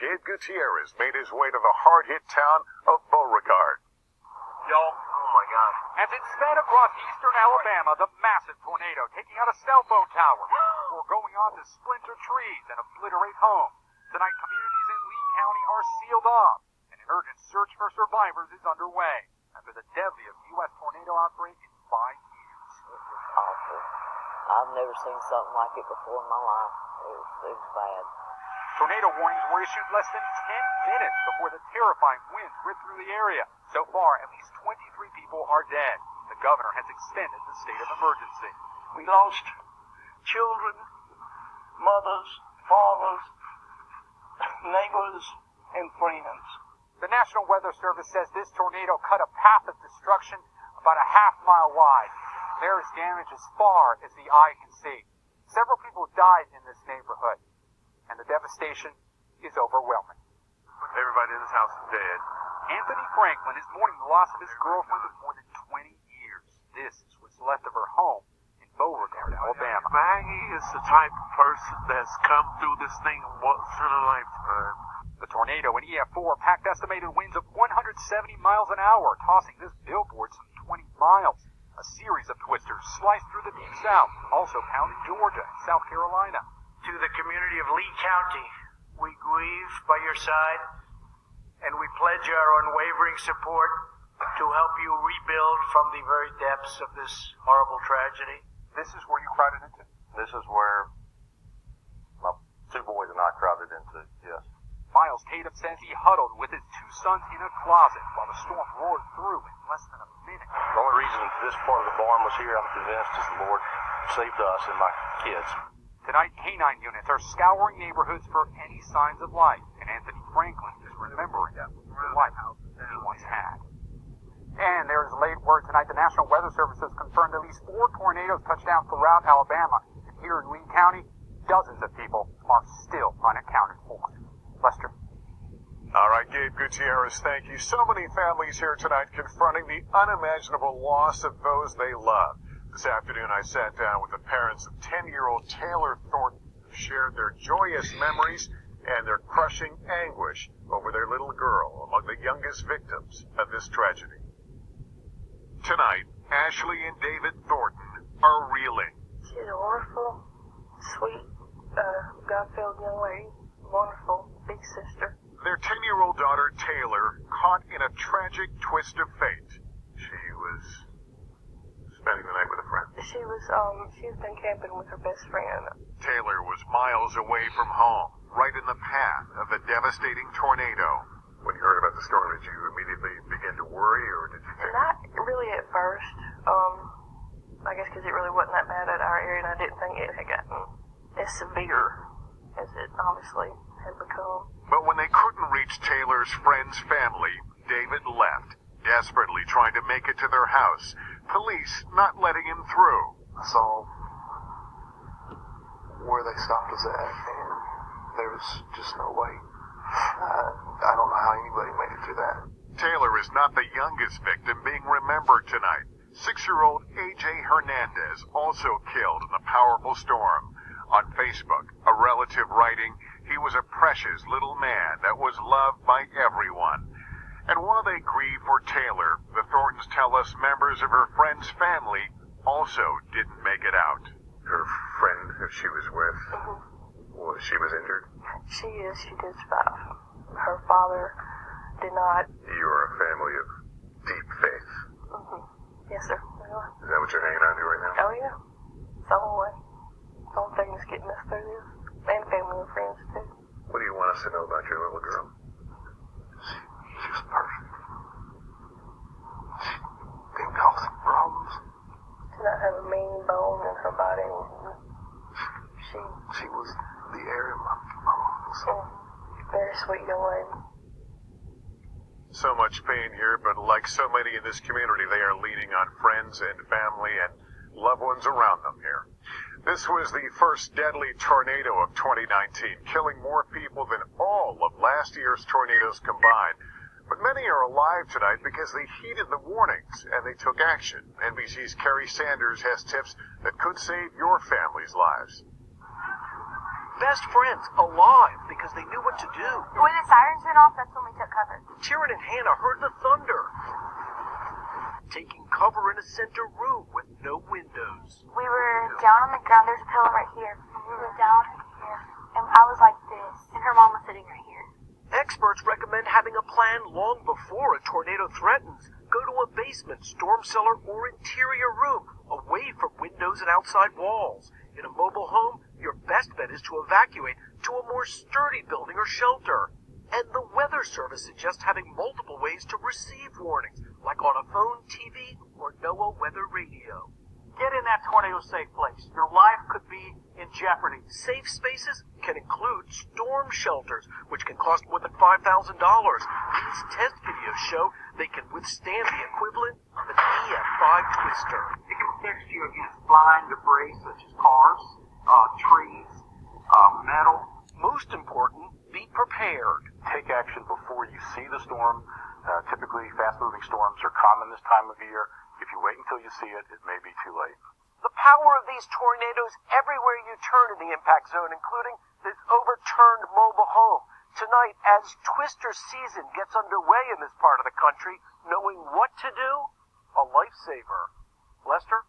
Gabe Gutierrez made his way to the hard-hit town of Beauregard. Y'all, oh my God. As it sped across eastern Alabama, the massive tornado taking out a cell phone tower before going on to splinter trees and obliterate homes. Tonight, communities in Lee County are sealed off, and an urgent search for survivors is underway after the deadliest U.S. tornado outbreak in 5 years. It was awful. I've never seen something like it before in my life. It was bad. Tornado warnings were issued less than 10 minutes before the terrifying winds ripped through the area. So far, at least 23 people are dead. The governor has extended the state of emergency. We lost children, mothers, fathers, neighbors, and friends. The National Weather Service says this tornado cut a path of destruction about a half-mile wide. There is damage as far as the eye can see. Several people died in this neighborhood, and the devastation is overwhelming. Everybody in this house is dead. Anthony Franklin is mourning the loss of his girlfriend of more than 20 years. This is what's left of her home in Beauregard, Alabama. Maggie is the type of person that's come through this thing once in a lifetime. The tornado in EF4 packed estimated winds of 170 miles an hour, tossing this billboard some 20 miles. A series of twisters sliced through the deep south, also pounding Georgia and South Carolina. To the community of Lee County, we grieve by your side, and we pledge our unwavering support to help you rebuild from the very depths of this horrible tragedy. This is where you crowded into? This is where my two boys and I crowded into, yes. Miles Tatum says he huddled with his two sons in a closet while the storm roared through in less than a minute. The only reason this part of the barn was here, I'm convinced, is the Lord saved us and my kids. Tonight, K-9 units are scouring neighborhoods for any signs of life, and Anthony Franklin is remembering the life he once had. And there is late word tonight. The National Weather Service has confirmed at least 4 tornadoes touched down throughout Alabama. And here in Lee County, dozens of people are still unaccounted for. Lester. All right, Gabe Gutierrez, thank you. So many families here tonight confronting the unimaginable loss of those they love. This afternoon, I sat down with the parents of 10-year-old Taylor Thornton, who shared their joyous memories and their crushing anguish over their little girl, among the youngest victims of this tragedy. Tonight, Ashley and David Thornton are reeling. She's a wonderful, sweet, God-filled young lady. Wonderful big sister. Their 10-year-old daughter, Taylor, caught in a tragic twist of fate. She was spending the night with a friend. She's been camping with her best friend. Taylor was miles away from home, right in the path of the devastating tornado. When you heard about the storm, did you immediately begin to worry, or did you think... Not really at first. I guess because it really wasn't that bad at our area, and I didn't think it had gotten as severe as it obviously had become. But when they couldn't reach Taylor's friend's family, David left, desperately trying to make it to their house. Police not letting him through. I saw where they stopped us at, and there was just no way. I don't know how anybody made it through that. Taylor is not the youngest victim being remembered tonight. 6-year-old A.J. Hernandez also killed in the powerful storm. On Facebook, a relative writing, he was a precious little man that was loved by everyone. And while they grieve for Taylor, the Thorntons tell us members of her friend's family also didn't make it out. Her friend that she was with, she was injured? She did survive. Her father did not. You are a family of deep faith. Yes, sir. We are. Is that what you're hanging on to right now? Oh, yeah. It's the only way. The only thing that's getting us through this. And family and friends, too. What do you want us to know about your little girl? She was perfect. She didn't cause any problems. She did not have a mean bone in her body. She was the air in my lungs. Very sweet young lady. So much pain here, but like so many in this community, they are leaning on friends and family and loved ones around them here. This was the first deadly tornado of 2019, killing more people than all of last year's tornadoes combined. But many are alive tonight because they heeded the warnings and they took action. NBC's Kerry Sanders has tips that could save your family's lives. best friends alive because they knew what to do. When the sirens went off, that's when we took cover. Tyrion and Hannah heard the thunder, taking cover in a center room with no windows. We were down on the ground. There's a pillow right here. We were down here, and I was like this, and her mom was sitting right here. Experts recommend having a plan long before a tornado threatens. Go to a basement, storm cellar, or interior room, away from windows and outside walls. In a mobile home, your best bet is to evacuate to a more sturdy building or shelter. And the Weather Service suggests having multiple ways to receive warnings, like on a phone, TV, or NOAA weather radio. Get in that tornado-safe place. Your life could be in jeopardy. Safe spaces can include storm shelters, which can cost more than $5,000. These test videos show they can withstand the equivalent of an EF5 twister. It can protect you against flying debris such as cars, trees, metal. Most important, be prepared. Take action before you see the storm. Typically, fast-moving storms are common this time of year. If you wait until you see it, it may be too late. The power of these tornadoes everywhere you turn in the impact zone, including this overturned mobile home. Tonight, as twister season gets underway in this part of the country, knowing what to do, a lifesaver. Lester?